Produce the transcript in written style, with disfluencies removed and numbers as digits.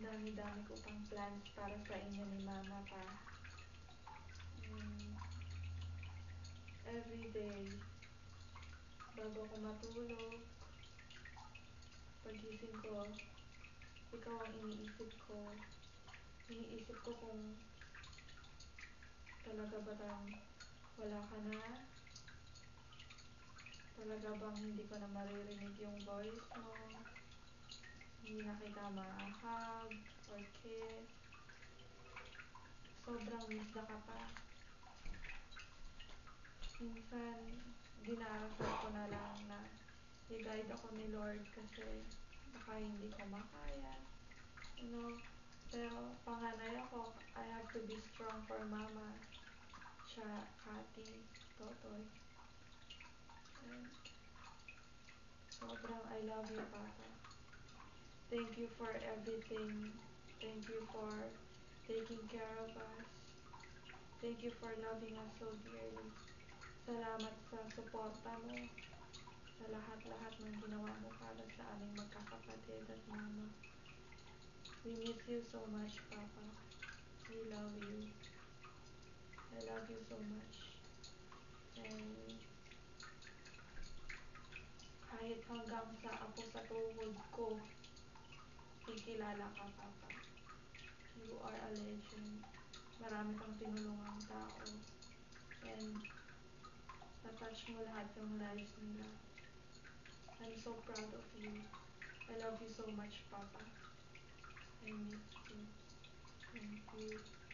dami-dami ko pang plans para sa inyo ni Mama pa. Mm, everyday, bago ako matulog, pagising ko, ikaw ang iniisip ko. Iniisip ko kung talaga ba wala ka na? Talaga bang hindi ko na maririnig yung voice mo? Hindi na kita ma-hug or kiss? Sobrang miss na ka pa. Minsan, dinarasal ko na lang na i-guide ako ni Lord kasi baka hindi ko makaya. You know, pero panganay ako, I have to be strong for Mama. Siya, Kati, Totoy. And sobrang I love you, Papa. Thank you for everything. Thank you for taking care of us. Thank you for loving us so dearly. Salamat sa suporta mo, sa lahat-lahat ng ginawa mo para sa aming magkakapatid at Mama. We miss you so much, Papa. We love you. I love you so much. And kahit hanggang sa apo sa tuhod ko, kikilala ka, Papa. You are a legend. Marami kang tinulungang tao. And na-touch mo lahat yung lives nila. I'm so proud of you. I love you so much, Papa. I miss you. Thank you.